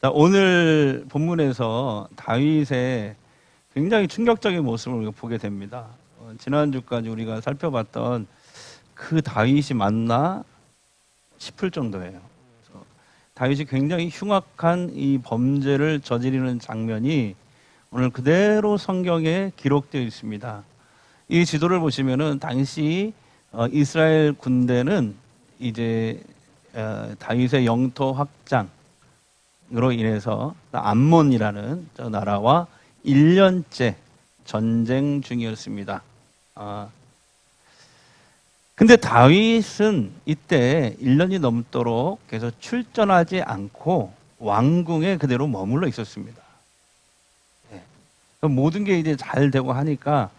자, 오늘 본문에서 다윗의 굉장히 충격적인 모습을 우리가 보게 됩니다. 지난주까지 우리가 살펴봤던 그 다윗이 맞나 싶을 정도예요. 그래서 다윗이 굉장히 흉악한 이 범죄를 저지르는 장면이 오늘 그대로 성경에 기록되어 있습니다. 이 지도를 보시면은 당시 이스라엘 군대는 이제 다윗의 영토 확장으로 인해서 암몬이라는 저 나라와 1년째 전쟁 중이었습니다. 근데 다윗은 이때 1년이 넘도록 계속 출전하지 않고 왕궁에 그대로 머물러 있었습니다. 모든 게 이제 잘 되고 하니까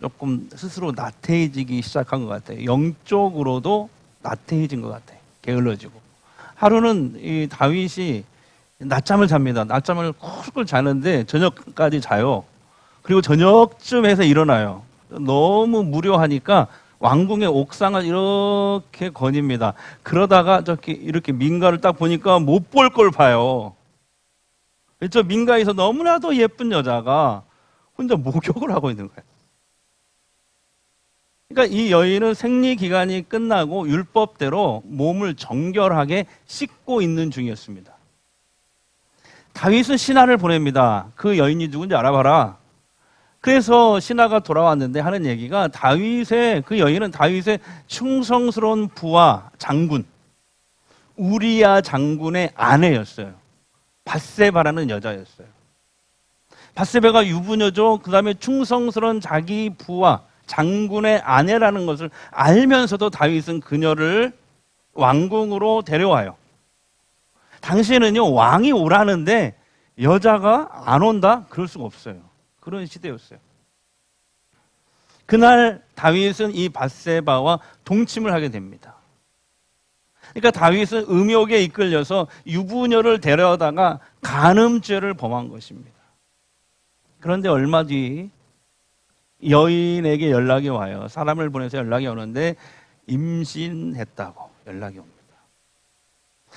조금 스스로 나태해지기 시작한 것 같아요. 영적으로도 나태해진 것 같아요. 게을러지고. 하루는 이 다윗이 낮잠을 잡니다. 낮잠을 쿨쿨 자는데 저녁까지 자요. 그리고 저녁쯤 해서 일어나요. 너무 무료하니까 왕궁의 옥상을 이렇게 거닙니다. 그러다가 이렇게 민가를 딱 보니까 못 볼 걸 봐요. 저 민가에서 너무나도 예쁜 여자가 혼자 목욕을 하고 있는 거예요. 그러니까 이 여인은 생리 기간이 끝나고 율법대로 몸을 정결하게 씻고 있는 중이었습니다. 다윗은 신하를 보냅니다. 그 여인이 누군지 알아봐라. 그래서 신하가 돌아왔는데 하는 얘기가 그 여인은 다윗의 충성스러운 부하 장군 우리야 장군의 아내였어요. 밧세바라는 여자였어요. 밧세바가 유부녀죠. 그 다음에 충성스러운 자기 부하 장군의 아내라는 것을 알면서도 다윗은 그녀를 왕궁으로 데려와요. 당시에는요, 왕이 오라는데 여자가 안 온다? 그럴 수가 없어요. 그런 시대였어요. 그날 다윗은 이 밧세바와 동침을 하게 됩니다. 그러니까 다윗은 음욕에 이끌려서 유부녀를 데려다가 간음죄를 범한 것입니다. 그런데 얼마 뒤 여인에게 연락이 와요. 사람을 보내서 연락이 오는데 임신했다고 연락이 옵니다.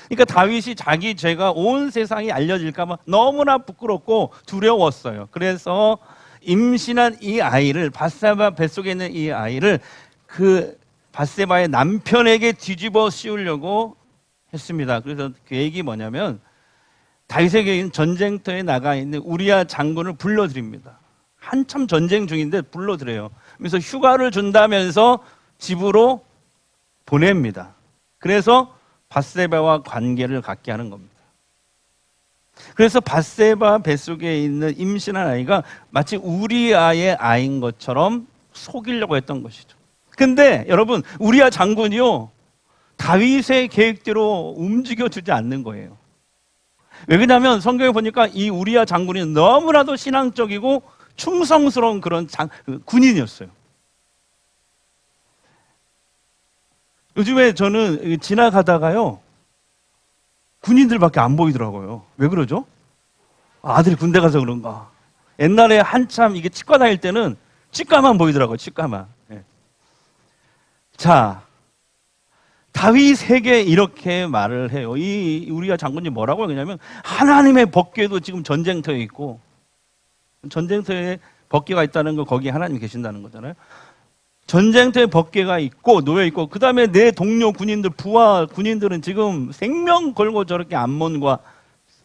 그러니까 다윗이 자기 죄가 온 세상에 알려질까 봐 너무나 부끄럽고 두려웠어요. 그래서 임신한 이 아이를, 밧세바 뱃속에 있는 이 아이를 그 밧세바의 남편에게 뒤집어 씌우려고 했습니다. 그래서 계획이 뭐냐면 다윗에게 전쟁터에 나가 있는 우리야 장군을 불러드립니다. 한참 전쟁 중인데 불러드려요. 그래서 휴가를 준다면서 집으로 보냅니다. 그래서 밧세바와 관계를 갖게 하는 겁니다. 그래서 밧세바 뱃속에 있는 임신한 아이가 마치 우리아의 아이인 것처럼 속이려고 했던 것이죠. 근데 여러분, 우리아 장군이요, 다윗의 계획대로 움직여주지 않는 거예요. 왜 그러냐면 성경에 보니까 이 우리아 장군이 너무나도 신앙적이고 충성스러운 그런 군인이었어요. 요즘에 저는 지나가다가요, 군인들밖에 안 보이더라고요. 왜 그러죠? 아들이 군대 가서 그런가. 옛날에 한참 이게 치과 다닐 때는 치과만 보이더라고요. 치과만. 네. 자, 다윗에게 이렇게 말을 해요. 이 우리가 장군이 뭐라고 하냐면 하나님의 법궤도 지금 전쟁터에 있고, 전쟁터에 법궤가 있다는 거 거기에 하나님이 계신다는 거잖아요. 전쟁터에 법궤가 있고 놓여 있고, 그 다음에 내 동료 군인들, 부하 군인들은 지금 생명 걸고 저렇게 암몬과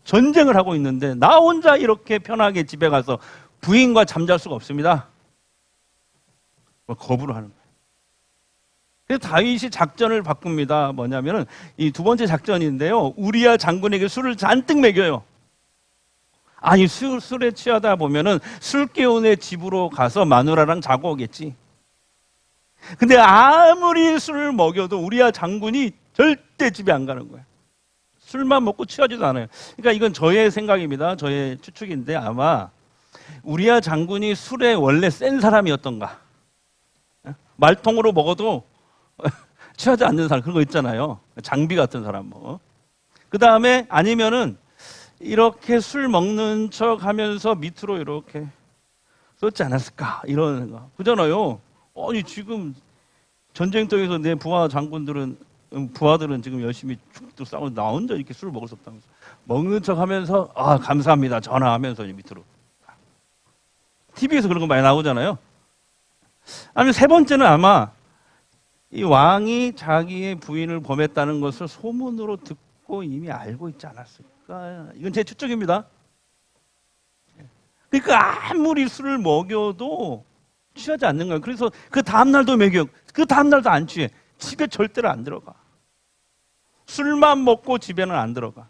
전쟁을 하고 있는데 나 혼자 이렇게 편하게 집에 가서 부인과 잠잘 수가 없습니다. 거부를 하는 거예요. 그래서 다윗이 작전을 바꿉니다. 뭐냐면은 이 두 번째 작전인데요, 우리야 장군에게 술을 잔뜩 먹여요. 아니, 술에 취하다 보면은 술개운의 집으로 가서 마누라랑 자고 오겠지. 근데 아무리 술을 먹여도 우리야 장군이 절대 집에 안 가는 거예요. 술만 먹고 취하지도 않아요. 그러니까 이건 저의 생각입니다. 저의 추측인데 아마 우리야 장군이 술에 원래 센 사람이었던가. 말통으로 먹어도 취하지 않는 사람, 그런 거 있잖아요. 장비 같은 사람 뭐. 그 다음에 아니면은 이렇게 술 먹는 척 하면서 밑으로 이렇게 썼지 않았을까, 이런 거. 그잖아요. 아니, 지금 전쟁터에서 내 부하 장군들은 부하들은 지금 열심히 죽도 싸우고 나 혼자 이렇게 술을 먹을 수 없다면서 먹는 척하면서 아 감사합니다 전화하면서 밑으로. TV에서 그런 거 많이 나오잖아요. 아니면 세 번째는 아마 이 왕이 자기의 부인을 범했다는 것을 소문으로 듣고 이미 알고 있지 않았을까? 이건 제 추측입니다. 그러니까 아무리 술을 먹여도 취하지 않는 거예요. 그래서 그 다음날도 먹여, 그 다음날도 안 취해. 집에 절대로 안 들어가. 술만 먹고 집에는 안 들어가.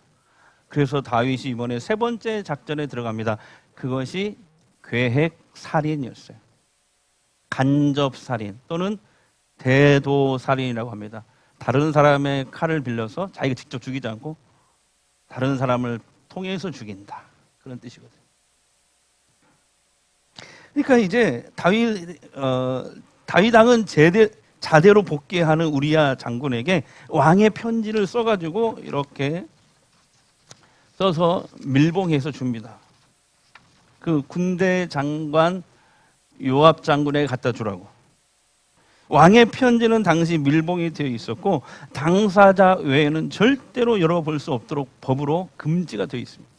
그래서 다윗이 이번에 세 번째 작전에 들어갑니다. 그것이 계획 살인이었어요. 간접 살인 또는 대도 살인이라고 합니다. 다른 사람의 칼을 빌려서 자기가 직접 죽이지 않고 다른 사람을 통해서 죽인다. 그런 뜻이거든요. 그러니까 이제 다윗 왕은 자대로 복귀하는 우리야 장군에게 왕의 편지를 써가지고 이렇게 써서 밀봉해서 줍니다. 그 군대 장관 요압 장군에게 갖다 주라고. 왕의 편지는 당시 밀봉이 되어 있었고 당사자 외에는 절대로 열어볼 수 없도록 법으로 금지가 되어 있습니다.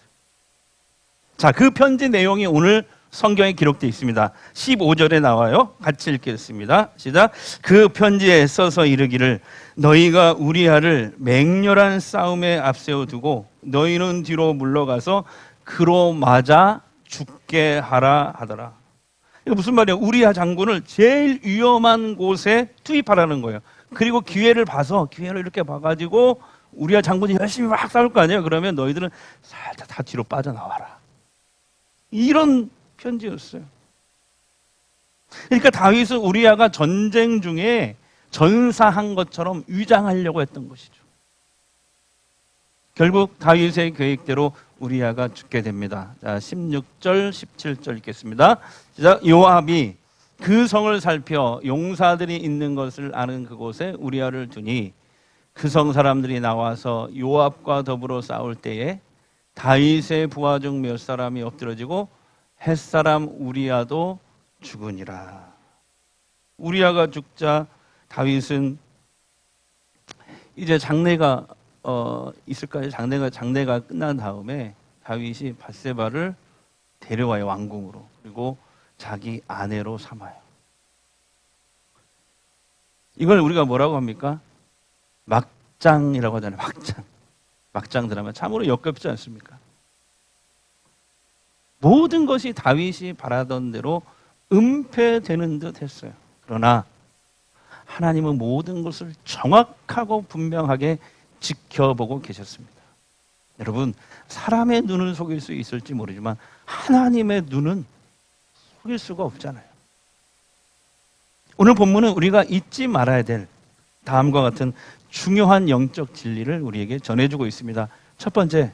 자, 그 편지 내용이 오늘 성경에 기록되어 있습니다. 15절에 나와요. 같이 읽겠습니다. 시작. 그 편지에 써서 이르기를 너희가 우리아를 맹렬한 싸움에 앞세워두고 너희는 뒤로 물러가서 그로 맞아 죽게 하라 하더라. 이거 무슨 말이에요? 우리아 장군을 제일 위험한 곳에 투입하라는 거예요. 그리고 기회를 이렇게 봐가지고 우리아 장군이 열심히 막 싸울 거 아니에요. 그러면 너희들은 살짝 다 뒤로 빠져나와라. 이런 편지였어요. 그러니까 다윗은 우리아가 전쟁 중에 전사한 것처럼 위장하려고 했던 것이죠. 결국 다윗의 계획대로 우리아가 죽게 됩니다. 자, 16절, 17절 읽겠습니다. 시작. 요압이 그 성을 살펴 용사들이 있는 것을 아는 그곳에 우리아를 두니 그 성 사람들이 나와서 요압과 더불어 싸울 때에 다윗의 부하 중 몇 사람이 엎드러지고 햇사람 우리아도 죽으니라. 우리아가 죽자 다윗은 이제 장례가 있을까요? 장례가 끝난 다음에 다윗이 밧세바를 데려와요, 왕궁으로. 그리고 자기 아내로 삼아요. 이걸 우리가 뭐라고 합니까? 막장이라고 하잖아요. 막장 드라마. 참으로 역겹지 않습니까? 모든 것이 다윗이 바라던 대로 은폐되는 듯 했어요. 그러나 하나님은 모든 것을 정확하고 분명하게 지켜보고 계셨습니다. 여러분, 사람의 눈은 속일 수 있을지 모르지만 하나님의 눈은 속일 수가 없잖아요. 오늘 본문은 우리가 잊지 말아야 될 다음과 같은 중요한 영적 진리를 우리에게 전해주고 있습니다. 첫 번째,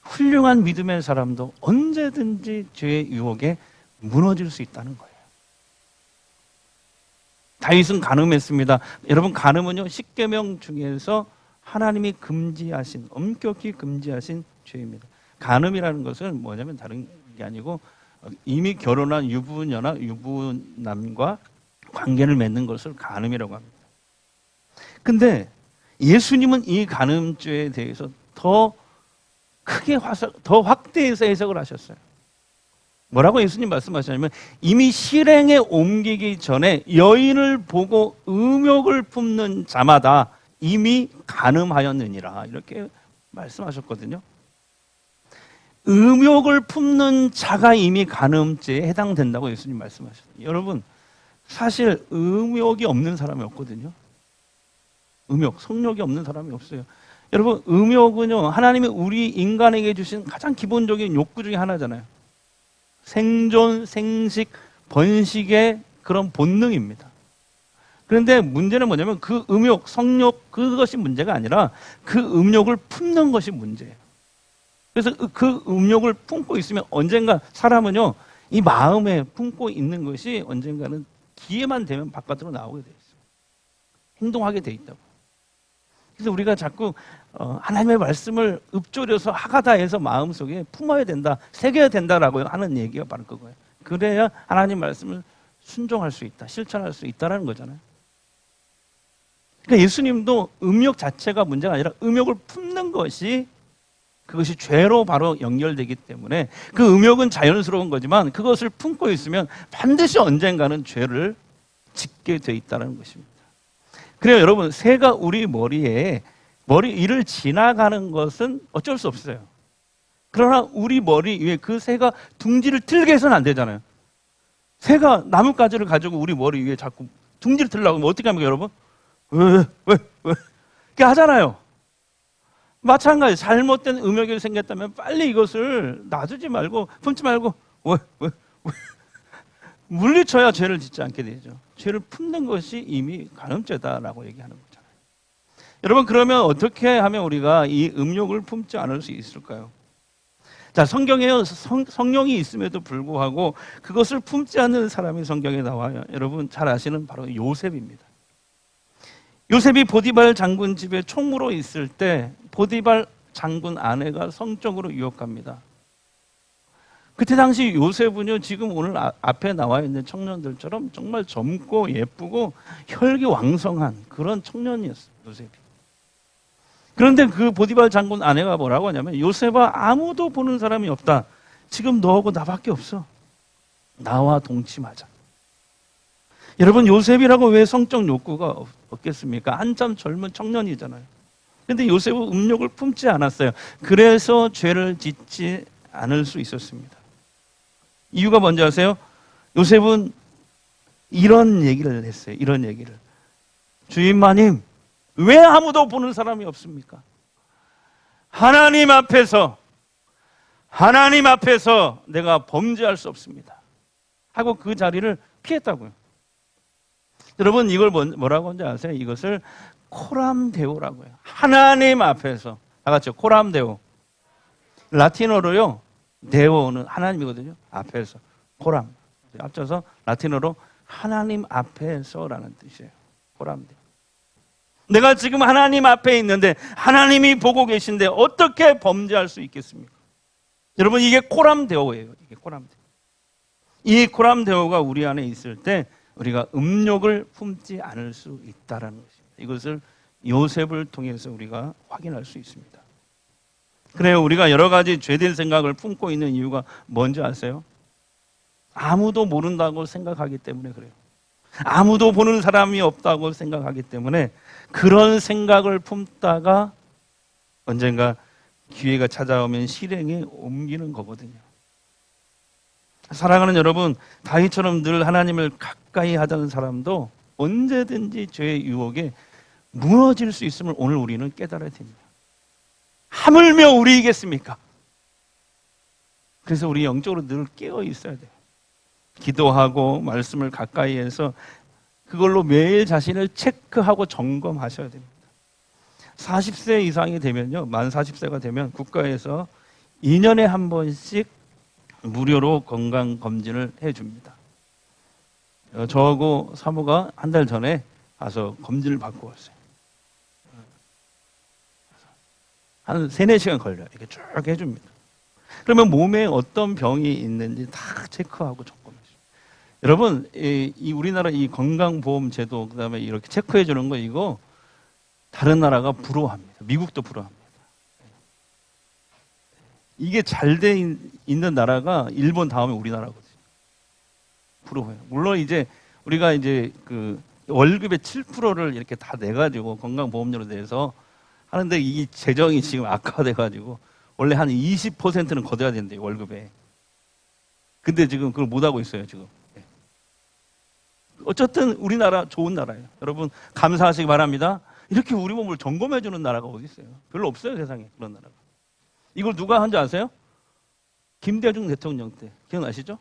훌륭한 믿음의 사람도 언제든지 죄의 유혹에 무너질 수 있다는 거예요. 다윗은 간음했습니다. 여러분, 간음은요, 십계명 중에서 하나님이 금지하신, 엄격히 금지하신 죄입니다. 간음이라는 것은 뭐냐면 다른 게 아니고 이미 결혼한 유부녀나 유부남과 관계를 맺는 것을 간음이라고 합니다. 근데 예수님은 이 간음죄에 대해서 더 크게 더 확대해서 해석을 하셨어요. 뭐라고 예수님 말씀하셨냐면 이미 실행에 옮기기 전에 여인을 보고 음욕을 품는 자마다 이미 간음하였느니라, 이렇게 말씀하셨거든요. 음욕을 품는 자가 이미 간음죄에 해당된다고 예수님 말씀하셨어요. 여러분, 사실 음욕이 없는 사람이 없거든요. 성욕이 없는 사람이 없어요. 여러분, 음욕은요, 하나님이 우리 인간에게 주신 가장 기본적인 욕구 중에 하나잖아요. 생존, 생식, 번식의 그런 본능입니다. 그런데 문제는 뭐냐면 그 음욕, 성욕, 그것이 문제가 아니라 그 음욕을 품는 것이 문제예요. 그래서 그 음욕을 품고 있으면 언젠가 사람은요, 이 마음에 품고 있는 것이 언젠가는 기회만 되면 바깥으로 나오게 돼 있어요. 행동하게 돼 있다고. 그래서 우리가 자꾸 하나님의 말씀을 읊조려서 하가다해서 마음속에 품어야 된다, 새겨야 된다라고 하는 얘기가 바로 그거예요. 그래야 하나님 말씀을 순종할 수 있다, 실천할 수 있다라는 거잖아요. 그러니까 예수님도 음욕 자체가 문제가 아니라 음욕을 품는 것이 그것이 죄로 바로 연결되기 때문에 그 음욕은 자연스러운 거지만 그것을 품고 있으면 반드시 언젠가는 죄를 짓게 돼 있다는 것입니다. 그래요, 여러분. 새가 우리 머리 위를 지나가는 것은 어쩔 수 없어요. 그러나 우리 머리 위에 그 새가 둥지를 틀게 해서는 안 되잖아요. 새가 나뭇가지를 가지고 우리 머리 위에 자꾸 둥지를 틀려고 하면 어떻게 합니까, 여러분? 왜? 이렇게 하잖아요. 마찬가지, 잘못된 음욕이 생겼다면 빨리 이것을 놔두지 말고, 품지 말고, 왜? 물리쳐야 죄를 짓지 않게 되죠. 죄를 품는 것이 이미 간음죄다라고 얘기하는 거잖아요. 여러분, 그러면 어떻게 하면 우리가 이 음욕을 품지 않을 수 있을까요? 자, 성경에 성령이 있음에도 불구하고 그것을 품지 않는 사람이 성경에 나와요. 여러분 잘 아시는 바로 요셉입니다. 요셉이 보디발 장군 집에 총무로 있을 때 보디발 장군 아내가 성적으로 유혹합니다. 그때 당시 요셉은요, 지금 오늘 앞에 나와 있는 청년들처럼 정말 젊고 예쁘고 혈기왕성한 그런 청년이었어요, 요셉이. 그런데 그 보디발 장군 아내가 뭐라고 하냐면, 요셉아, 아무도 보는 사람이 없다. 지금 너하고 나밖에 없어. 나와 동침하자. 여러분, 요셉이라고 왜 성적 욕구가 없겠습니까? 한참 젊은 청년이잖아요. 그런데 요셉은 음욕을 품지 않았어요. 그래서 죄를 짓지 않을 수 있었습니다. 이유가 뭔지 아세요? 요셉은 이런 얘기를 했어요. 이런 얘기를. 주인마님, 왜 아무도 보는 사람이 없습니까? 하나님 앞에서 내가 범죄할 수 없습니다. 하고 그 자리를 피했다고요. 여러분, 이걸 뭐라고 하는지 아세요? 이것을 코람데오라고 해요. 하나님 앞에서. 다 같이요. 코람데오. 라틴어로요, 데오는 하나님이거든요. 앞에서. 코람. 합쳐서 라틴어로 하나님 앞에서라는 뜻이에요. 코람데오. 내가 지금 하나님 앞에 있는데 하나님이 보고 계신데 어떻게 범죄할 수 있겠습니까? 여러분, 이게 코람데오예요. 이게 코람데오. 이 코람데오가 우리 안에 있을 때 우리가 음욕을 품지 않을 수 있다라는 것입니다. 이것을 요셉을 통해서 우리가 확인할 수 있습니다. 그래요, 우리가 여러 가지 죄된 생각을 품고 있는 이유가 뭔지 아세요? 아무도 모른다고 생각하기 때문에 그래요. 아무도 보는 사람이 없다고 생각하기 때문에 그런 생각을 품다가 언젠가 기회가 찾아오면 실행에 옮기는 거거든요. 사랑하는 여러분, 다윗처럼 늘 하나님을 가까이 하던 사람도 언제든지 죄의 유혹에 무너질 수 있음을 오늘 우리는 깨달아야 됩니다. 하물며 우리이겠습니까? 그래서 우리 영적으로 늘 깨어 있어야 돼요. 기도하고 말씀을 가까이 해서 그걸로 매일 자신을 체크하고 점검하셔야 됩니다. 40세 이상이 되면요, 만 40세가 되면 국가에서 2년에 한 번씩 무료로 건강검진을 해줍니다. 저하고 사모가 한 달 전에 가서 검진을 받고 왔어요. 한 3-4시간 걸려요. 이렇게 쭉 해줍니다. 그러면 몸에 어떤 병이 있는지 다 체크하고 점검해줘요. 여러분, 이 우리나라 이 건강보험 제도, 그 다음에 이렇게 체크해 주는 거, 이거 다른 나라가 부러워합니다. 미국도 부러워합니다. 이게 잘 돼 있는 나라가 일본 다음에 우리나라거든요. 부러워요. 물론 이제 우리가 이제 그 월급의 7%를 이렇게 다 내가지고 건강보험료로 내서 하는데, 이 재정이 지금 악화돼가지고 원래 한 20%는 걷어야 된대요, 월급에. 근데 지금 그걸 못하고 있어요, 지금. 어쨌든 우리나라 좋은 나라예요. 여러분, 감사하시기 바랍니다. 이렇게 우리 몸을 점검해주는 나라가 어디 있어요? 별로 없어요, 세상에 그런 나라가. 이걸 누가 한 줄 아세요? 김대중 대통령 때. 기억나시죠?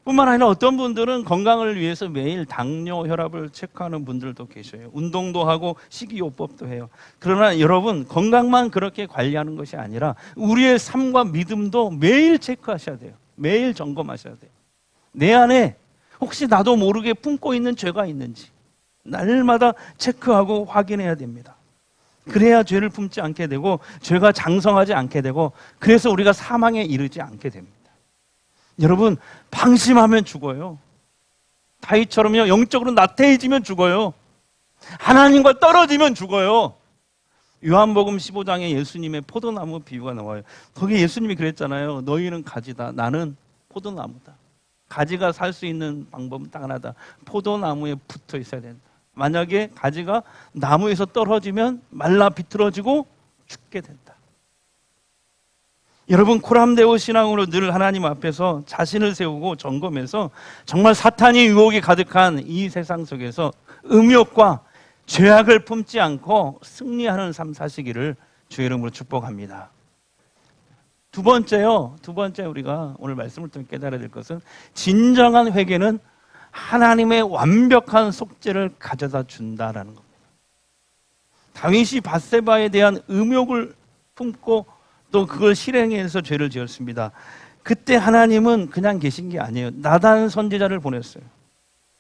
뿐만 아니라 어떤 분들은 건강을 위해서 매일 당뇨, 혈압을 체크하는 분들도 계셔요. 운동도 하고 식이요법도 해요. 그러나 여러분, 건강만 그렇게 관리하는 것이 아니라 우리의 삶과 믿음도 매일 체크하셔야 돼요. 매일 점검하셔야 돼요. 내 안에 혹시 나도 모르게 품고 있는 죄가 있는지 날마다 체크하고 확인해야 됩니다. 그래야 죄를 품지 않게 되고 죄가 장성하지 않게 되고, 그래서 우리가 사망에 이르지 않게 됩니다. 여러분, 방심하면 죽어요. 다윗처럼요, 영적으로 나태해지면 죽어요. 하나님과 떨어지면 죽어요. 요한복음 15장에 예수님의 포도나무 비유가 나와요. 거기 예수님이 그랬잖아요. 너희는 가지다. 나는 포도나무다. 가지가 살 수 있는 방법은 딱 하나다. 포도나무에 붙어 있어야 된다. 만약에 가지가 나무에서 떨어지면 말라 비틀어지고 죽게 된다. 여러분, 코람데오 신앙으로 늘 하나님 앞에서 자신을 세우고 점검해서 정말 사탄이 유혹이 가득한 이 세상 속에서 음욕과 죄악을 품지 않고 승리하는 삶 사시기를 주의 이름으로 축복합니다. 두 번째 우리가 오늘 말씀을 통해 깨달아야 될 것은 진정한 회개는 하나님의 완벽한 속죄를 가져다 준다라는 겁니다. 다윗이 밧세바에 대한 음욕을 품고 또 그걸 실행해서 죄를 지었습니다. 그때 하나님은 그냥 계신 게 아니에요. 나단 선지자를 보냈어요.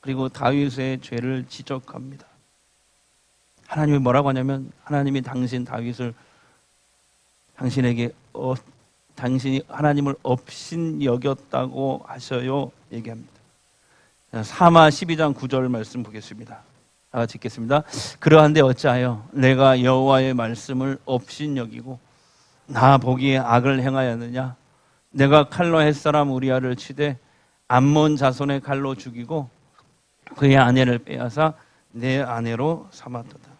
그리고 다윗의 죄를 지적합니다. 하나님이 뭐라고 하냐면 하나님이 다윗을 당신에게 당신이 하나님을 업신 여겼다고 하셔요 얘기합니다. 사마 12장 9절 말씀 보겠습니다. 다 같이 읽겠습니다. 그러한데 어찌하여 내가 여호와의 말씀을 업신 여기고 나 보기에 악을 행하였느냐? 내가 칼로 햇사람 우리아를 치되 암몬 자손의 칼로 죽이고 그의 아내를 빼앗아 내 아내로 삼았도다.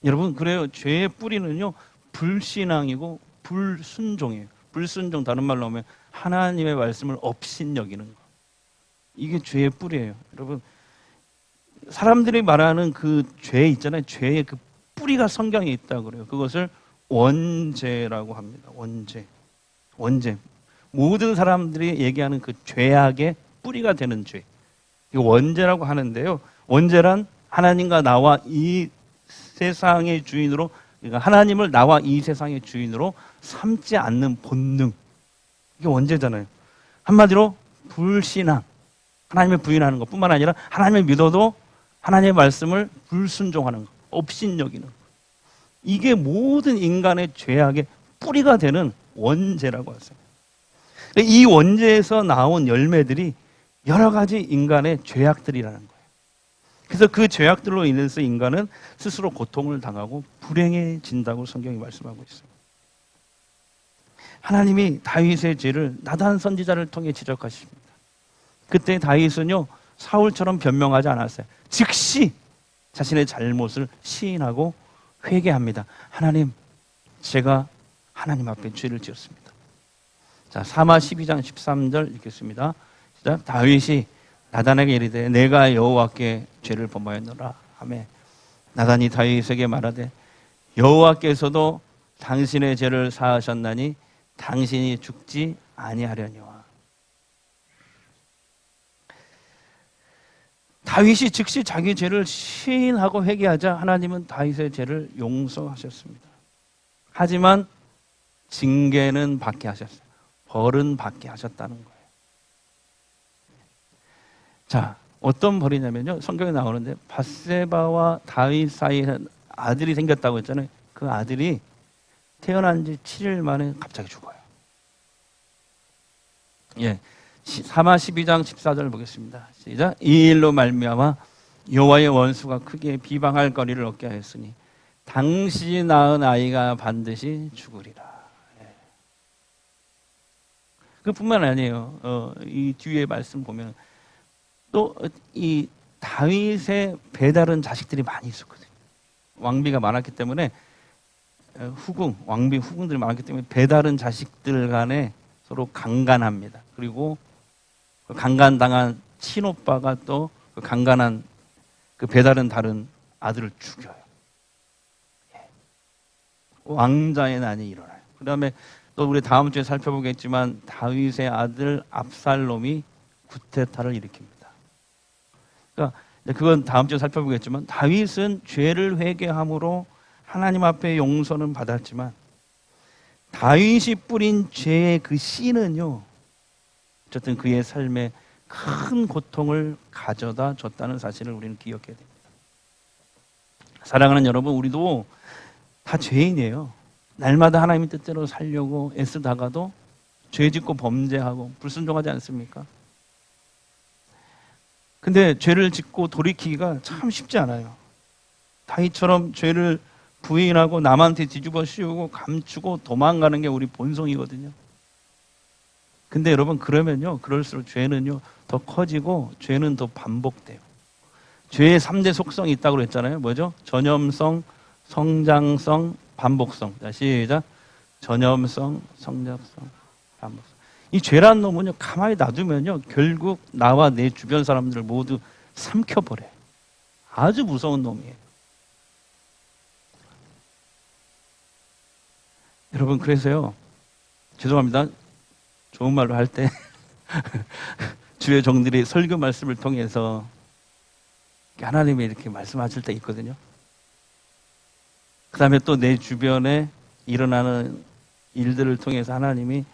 여러분, 그래요. 죄의 뿌리는요 불신앙이고 불순종이에요. 불순종, 다른 말로 하면 하나님의 말씀을 업신 여기는 거. 이게 죄의 뿌리예요. 여러분, 사람들이 말하는 그 죄 있잖아요. 죄의 그 뿌리가 성경에 있다고 그래요. 그것을 원죄라고 합니다. 원죄. 모든 사람들이 얘기하는 그 죄악의 뿌리가 되는 죄. 이거 원죄라고 하는데요. 원죄란 하나님과 나와 이 세상의 주인으로, 그러니까 하나님을 나와 이 세상의 주인으로 삼지 않는 본능. 이게 원죄잖아요. 한마디로 불신앙. 하나님을 부인하는 것뿐만 아니라 하나님을 믿어도 하나님의 말씀을 불순종하는 것, 업신여기는 것. 이게 모든 인간의 죄악의 뿌리가 되는 원죄라고 하세요. 이 원죄에서 나온 열매들이 여러 가지 인간의 죄악들이라는 거예요. 그래서 그 죄악들로 인해서 인간은 스스로 고통을 당하고 불행해진다고 성경이 말씀하고 있어요. 하나님이 다윗의 죄를 나단 선지자를 통해 지적하십니다. 그때 다윗은요 사울처럼 변명하지 않았어요. 즉시 자신의 잘못을 시인하고 회개합니다. 하나님, 제가 하나님 앞에 죄를 지었습니다. 자, 사마 12장 13절 읽겠습니다. 시작. 다윗이 나단에게 이르되 내가 여호와께 죄를 범하였노라 하매 나단이 다윗에게 말하되 여호와께서도 당신의 죄를 사하셨나니 당신이 죽지 아니하려니와. 다윗이 즉시 자기 죄를 시인하고 회개하자 하나님은 다윗의 죄를 용서하셨습니다. 하지만 징계는 받게 하셨어요. 벌은 받게 하셨다는 거예요. 자, 어떤 벌이냐면요, 성경에 나오는데 밧세바와 다윗 사이에 아들이 생겼다고 했잖아요. 그 아들이 태어난 지 7일 만에 갑자기 죽어요. 예, 사마 12장 14절 보겠습니다. 시작. 이 일로 말미암아 여호와의 원수가 크게 비방할 거리를 얻게 하였으니 당신이 낳은 아이가 반드시 죽으리라. 예. 그뿐만 아니에요. 이 뒤에 말씀 보면 또 이 다윗의 배다른 자식들이 많이 있었거든요. 왕비가 많았기 때문에 왕비 후궁들이 많았기 때문에 배다른 자식들 간에 서로 강간합니다. 그리고 그 강간당한 친오빠가 또 그 강간한 그 배다른 다른 아들을 죽여요. 왕자의 난이 일어나요. 그 다음에 또 우리 다음 주에 살펴보겠지만 다윗의 아들 압살롬이 구테타를 일으킵니다. 그러니까 그건 다음 주에 살펴보겠지만 다윗은 죄를 회개함으로 하나님 앞에 용서는 받았지만 다윗이 뿌린 죄의 그 씨는요, 어쨌든 그의 삶에 큰 고통을 가져다 줬다는 사실을 우리는 기억해야 됩니다. 사랑하는 여러분, 우리도 다 죄인이에요. 날마다 하나님의 뜻대로 살려고 애쓰다가도 죄 짓고 범죄하고 불순종하지 않습니까? 근데 죄를 짓고 돌이키기가 참 쉽지 않아요. 다윗처럼 죄를 부인하고 남한테 뒤집어 씌우고 감추고 도망가는 게 우리 본성이거든요. 근데 여러분, 그러면요, 그럴수록 죄는요 더 커지고 죄는 더 반복돼요. 죄의 3대 속성이 있다고 그랬잖아요. 뭐죠? 전염성, 성장성, 반복성. 자, 시작. 전염성, 성장성, 반복성. 이 죄란 놈은요, 가만히 놔두면요, 결국 나와 내 주변 사람들을 모두 삼켜버려요. 아주 무서운 놈이에요. 여러분, 그래서요, 죄송합니다. 좋은 말로 할 때 주의 종들이 설교 말씀을 통해서 하나님이 이렇게 말씀하실 때 있거든요. 그 다음에 또 내 주변에 일어나는 일들을 통해서 하나님이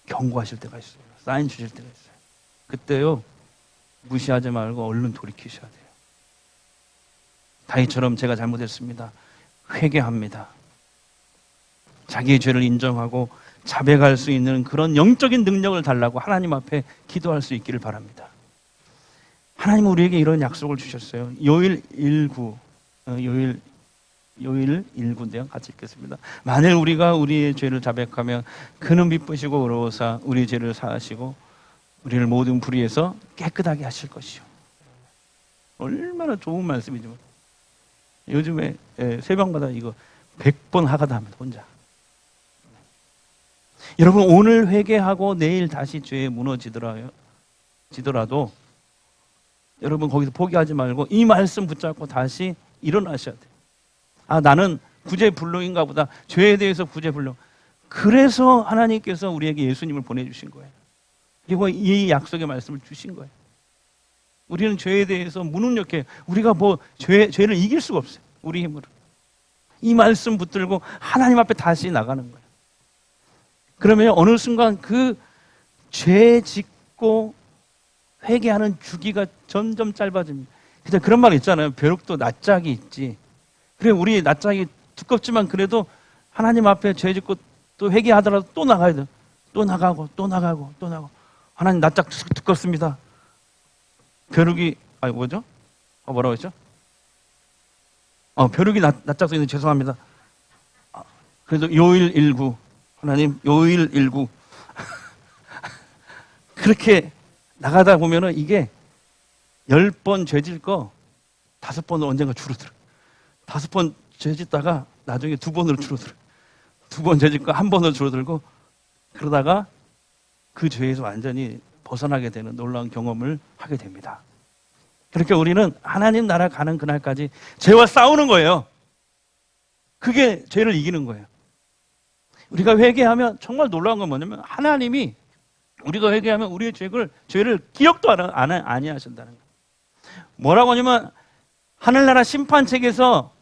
경고하실 때가 있어요. 사인 주실 때가 있어요. 그때요, 무시하지 말고 얼른 돌이키셔야 돼요. 다윗처럼 제가 잘못했습니다. 회개합니다. 자기의 죄를 인정하고 자백할 수 있는 그런 영적인 능력을 달라고 하나님 앞에 기도할 수 있기를 바랍니다. 하나님은 우리에게 이런 약속을 주셨어요. 요일 19, 요일 19인데요. 같이 읽겠습니다. 만일 우리가 우리의 죄를 자백하면 그는 미쁘시고 의로우사 우리 죄를 사하시고 우리를 모든 불의에서 깨끗하게 하실 것이요. 얼마나 좋은 말씀이죠. 요즘에 새벽마다 이거 100번 하가다 합니다. 혼자. 여러분, 오늘 회개하고 내일 다시 죄에 무너지더라도 여러분 거기서 포기하지 말고 이 말씀 붙잡고 다시 일어나셔야 돼요. 아, 나는 구제불능인가 보다. 죄에 대해서 구제불능. 그래서 하나님께서 우리에게 예수님을 보내주신 거예요. 그리고 이 약속의 말씀을 주신 거예요. 우리는 죄에 대해서 무능력해요. 우리가 죄를 이길 수가 없어요. 우리 힘으로. 이 말씀 붙들고 하나님 앞에 다시 나가는 거예요. 그러면 어느 순간 그 죄 짓고 회개하는 주기가 점점 짧아집니다. 그냥 그런 말 있잖아요. 벼룩도 낯짝이 있지. 그래, 우리 낯짝이 두껍지만 그래도 하나님 앞에 죄 짓고 또 회개하더라도 또 나가야 돼요. 또 나가고 또 나가고 또 나가고. 하나님 낯짝 두껍습니다. 벼룩이 뭐죠? 뭐라고 했죠? 벼룩이 낯짝 쓰이는 죄송합니다. 그래도 요일 19 하나님 요일 19 그렇게 나가다 보면은 이게 10번 죄질 거 5번은 언젠가 줄어들어. 5번 죄짓다가 나중에 2번으로 줄어들어. 2번 죄질 거 1번으로 줄어들고 그러다가 그 죄에서 완전히 벗어나게 되는 놀라운 경험을 하게 됩니다. 그렇게 우리는 하나님 나라 가는 그날까지 죄와 싸우는 거예요. 그게 죄를 이기는 거예요. 우리가 회개하면 정말 놀라운 건 뭐냐면 하나님이 우리가 회개하면 우리의 죄를 기억도 안 하신다는 거예요. 뭐라고 하냐면 하늘나라 심판책에서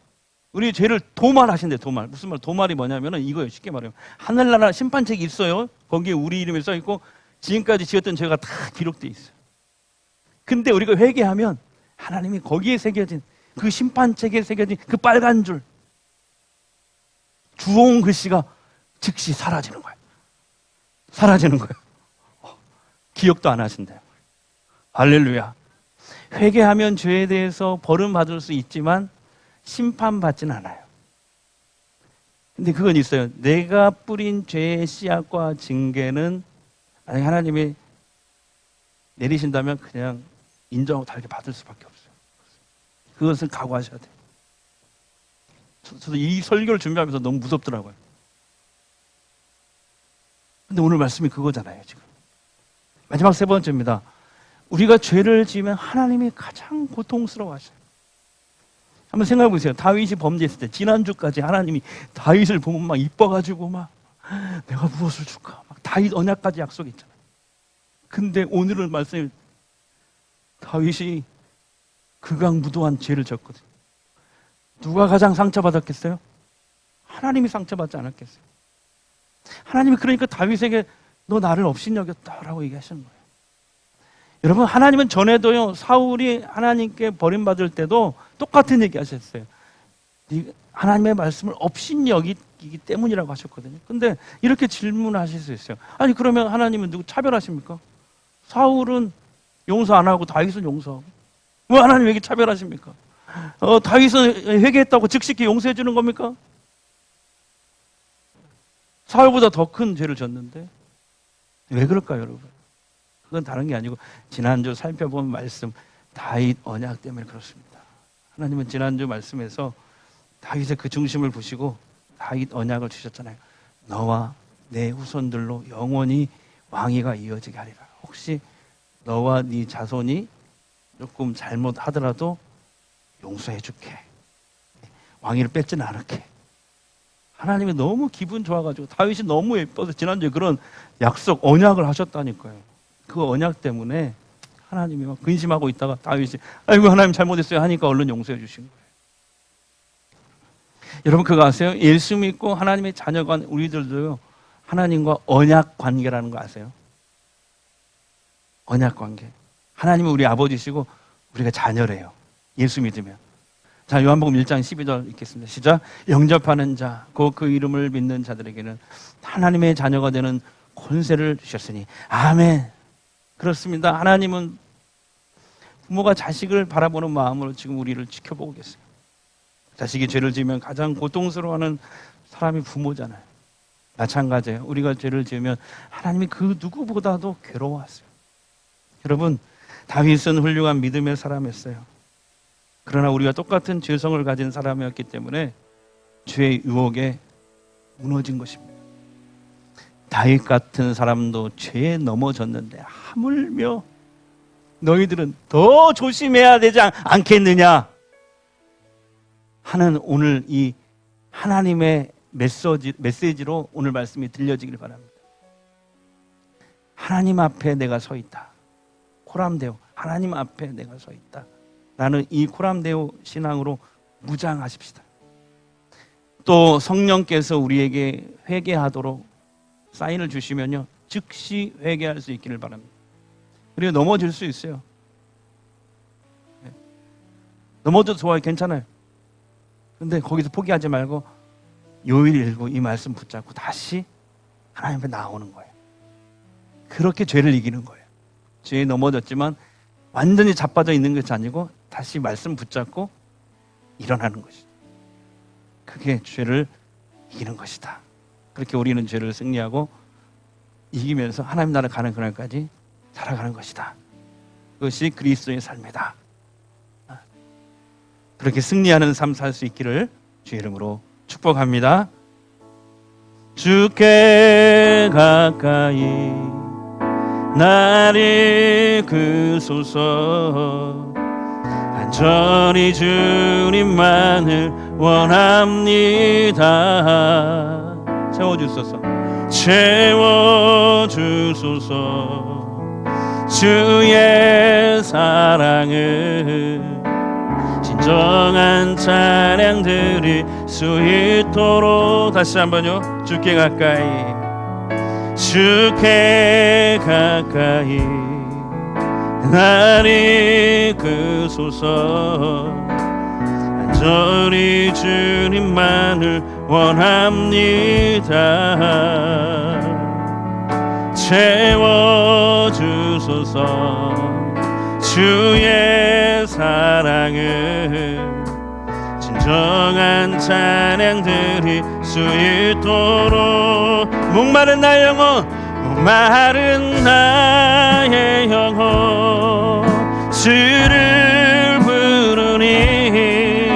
우리 죄를 도말하신대. 도말. 무슨 말? 도말이 뭐냐면은 이거예요. 쉽게 말하면 하늘나라 심판책이 있어요. 거기에 우리 이름이 써 있고 지금까지 지었던 죄가 다 기록돼 있어요. 근데 우리가 회개하면 하나님이 거기에 새겨진 그 심판책에 새겨진 그 빨간 줄 주홍 글씨가 즉시 사라지는 거예요. 사라지는 거예요. 기억도 안 하신대요. 할렐루야. 회개하면 죄에 대해서 벌음받을 수 있지만 심판받지는 않아요. 근데 그건 있어요. 내가 뿌린 죄의 씨앗과 징계는 만약 하나님이 내리신다면 그냥 인정하고 다르게 받을 수밖에 없어요. 그것은 각오하셔야 돼요. 저도 이 설교를 준비하면서 너무 무섭더라고요. 근데 오늘 말씀이 그거잖아요, 지금. 마지막 3번째입니다. 우리가 죄를 지으면 하나님이 가장 고통스러워하셔요. 한번 생각해 보세요. 다윗이 범죄했을 때 지난주까지 하나님이 다윗을 보면 막 이뻐가지고 막 내가 무엇을 줄까? 막 다윗 언약까지 약속했잖아요. 근데 오늘은 말씀이 다윗이 극악무도한 죄를 졌거든요. 누가 가장 상처받았겠어요? 하나님이 상처받지 않았겠어요? 하나님이 그러니까 다윗에게 너 나를 업신여겼다라고 얘기하시는 거예요. 여러분, 하나님은 전에도요, 사울이 하나님께 버림받을 때도 똑같은 얘기 하셨어요. 하나님의 말씀을 업신여기기 때문이라고 하셨거든요. 근데 이렇게 질문하실 수 있어요. 아니, 그러면 하나님은 누구 차별하십니까? 사울은 용서 안 하고 다윗은 용서하고. 왜 하나님 왜 이렇게 차별하십니까? 다윗은 회개했다고 즉시 용서해 주는 겁니까? 사울보다 더 큰 죄를 졌는데 왜 그럴까요, 여러분? 그건 다른 게 아니고 지난주 살펴본 말씀 다윗 언약 때문에 그렇습니다. 하나님은 지난주 말씀에서 다윗의 그 중심을 보시고 다윗 언약을 주셨잖아요. 너와 내 후손들로 영원히 왕위가 이어지게 하리라. 혹시 너와 네 자손이 조금 잘못하더라도 용서해 줄게. 왕위를 뺏지는 않을게. 하나님이 너무 기분 좋아가지고 다윗이 너무 예뻐서 지난주에 그런 약속, 언약을 하셨다니까요. 그 언약 때문에 하나님이 막 근심하고 있다가 다윗이 아이고 하나님 잘못했어요 하니까 얼른 용서해 주신 거예요. 여러분 그거 아세요? 예수 믿고 하나님의 자녀가 우리들도요 하나님과 언약 관계라는 거 아세요? 언약 관계. 하나님은 우리 아버지시고 우리가 자녀래요. 예수 믿으면. 자, 요한복음 1장 12절 읽겠습니다. 시작. 영접하는 자, 곧 그 이름을 믿는 자들에게는 하나님의 자녀가 되는 권세를 주셨으니 아멘. 그렇습니다. 하나님은 부모가 자식을 바라보는 마음으로 지금 우리를 지켜보고 계세요. 자식이 죄를 지으면 가장 고통스러워하는 사람이 부모잖아요. 마찬가지예요. 우리가 죄를 지으면 하나님이 그 누구보다도 괴로워하세요. 여러분, 다윗은 훌륭한 믿음의 사람이었어요. 그러나 우리가 똑같은 죄성을 가진 사람이었기 때문에 죄의 유혹에 무너진 것입니다. 다윗 같은 사람도 죄에 넘어졌는데 하물며 너희들은 더 조심해야 되지 않겠느냐 하는 오늘 이 하나님의 메시지로 오늘 말씀이 들려지길 바랍니다. 하나님 앞에 내가 서 있다. 코람데오, 하나님 앞에 내가 서 있다. 라는 이 코람데오 신앙으로 무장하십시다. 또 성령께서 우리에게 회개하도록 사인을 주시면요 즉시 회개할 수 있기를 바랍니다. 그리고 넘어질 수 있어요. 넘어져도 좋아요. 괜찮아요. 근데 거기서 포기하지 말고 요일 읽고 이 말씀 붙잡고 다시 하나님 앞에 나오는 거예요. 그렇게 죄를 이기는 거예요. 죄에 넘어졌지만 완전히 자빠져 있는 것이 아니고 다시 말씀 붙잡고 일어나는 것이죠. 그게 죄를 이기는 것이다. 그렇게 우리는 죄를 승리하고 이기면서 하나님 나라 가는 그날까지 살아가는 것이다. 그것이 그리스도의 삶이다. 그렇게 승리하는 삶 살 수 있기를 주의 이름으로 축복합니다. 주께 가까이 나를 이끄소서. 간절히 주님만을 원합니다. 채워주소서. 채워주소서. 주의 사랑을 진정한 찬양 드릴 수 있도록. 다시 한번요. 주께 가까이, 주께 가까이 나를 이끄소서. 간절히 주님만을 원합니다. 채워주소서. 주의 사랑을 진정한 찬양 드릴 수 있도록. 목마른 나의 영혼, 목마른 나의 영혼 주를 부르니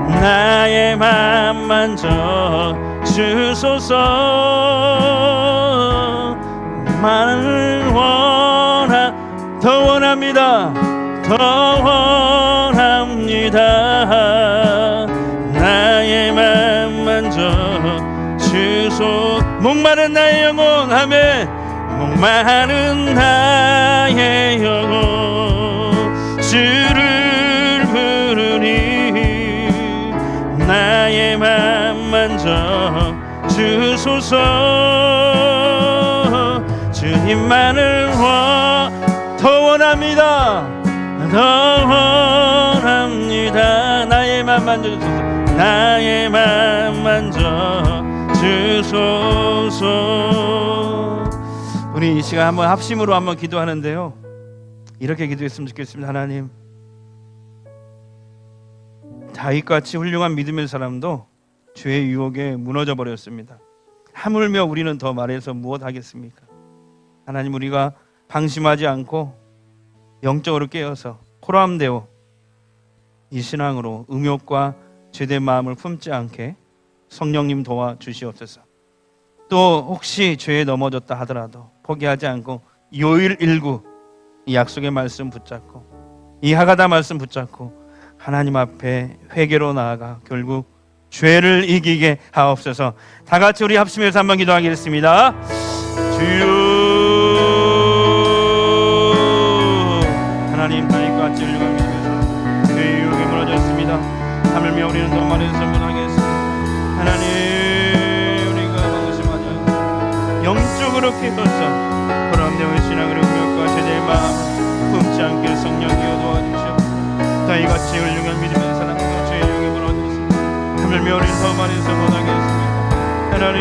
나의 맘 만져 주소서. 만을 더 원합니다. 더 원합니다. 나의 맘 만져 주소. 목마른 나의 영혼, 아멘. 목마른 나의 영혼 주를 부르니 나의 맘 만져 주소서. 주님만을 더 원합니다. 더 원합니다. 나의 맘 만져 주소서. 나의 맘 만져 주소서. 우리 이 시간 한번 합심으로 한번 기도하는데요, 이렇게 기도했으면 좋겠습니다. 하나님, 다윗같이 훌륭한 믿음의 사람도 죄의 유혹에 무너져 버렸습니다. 하물며 우리는 더 말해서 무엇 하겠습니까? 하나님, 우리가 방심하지 않고 영적으로 깨어서 코람되어 이 신앙으로 음욕과 죄된 마음을 품지 않게 성령님 도와주시옵소서. 또 혹시 죄에 넘어졌다 하더라도 포기하지 않고 요일일구 이 약속의 말씀 붙잡고 이 하가다 말씀 붙잡고 하나님 앞에 회개로 나아가 결국 죄를 이기게 하옵소서. 다 같이 우리 합심해서 한번 기도하겠습니다. 주여, 하나님, 다윗같이 훌륭한 믿음에서 죄의 유혹에 무너졌습니다. 하물며 우리는 더 많은 선문하겠습니다. 하나님, 우리가 방심하지 않고 영적으로 깨어서 보람되는 신앙으로 음욕과 죄의 마음 품지 않게 성령이여 도와주시옵소서. 다윗같이 훌륭한 믿음의 사람과 죄의 유혹에 무너졌습니다. 하물며 우리는 더 많은 선문하겠습니다. 하나님,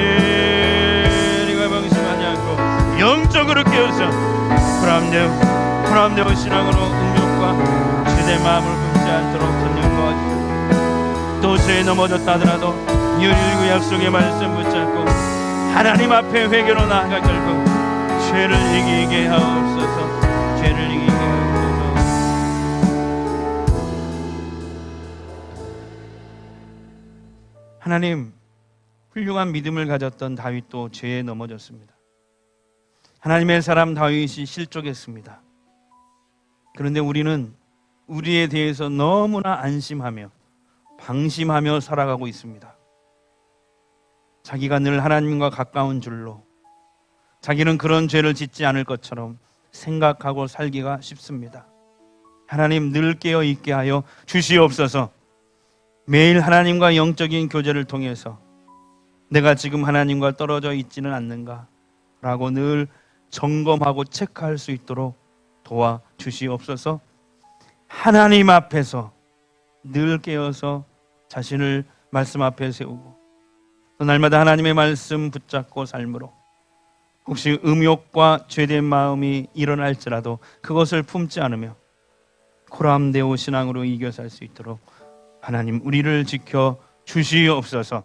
우리가 방심하지 않고 영적으로 깨어서 보람되는 신앙으로 음욕과 죄의 마음을 품지 않도록 성령 도와주시옵소서. 또 죄에 넘어졌다 하더라도 유일구 약속의 말씀 붙잡고 하나님 앞에 회개로 나아가 결국 죄를 이기게 하옵소서. 죄를 이기게 하옵소서. 하나님, 훌륭한 믿음을 가졌던 다윗도 죄에 넘어졌습니다. 하나님의 사람 다윗이 실족했습니다. 그런데 우리는 우리에 대해서 너무나 안심하며 방심하며 살아가고 있습니다. 자기가 늘 하나님과 가까운 줄로 자기는 그런 죄를 짓지 않을 것처럼 생각하고 살기가 쉽습니다. 하나님, 늘 깨어 있게 하여 주시옵소서. 매일 하나님과 영적인 교제를 통해서 내가 지금 하나님과 떨어져 있지는 않는가 라고 늘 점검하고 체크할 수 있도록 도와주시옵소서. 하나님 앞에서 늘 깨어서 자신을 말씀 앞에 세우고 또 날마다 하나님의 말씀 붙잡고 삶으로 혹시 음욕과 죄된 마음이 일어날지라도 그것을 품지 않으며 코람데오 신앙으로 이겨 살 수 있도록 하나님, 우리를 지켜 주시옵소서.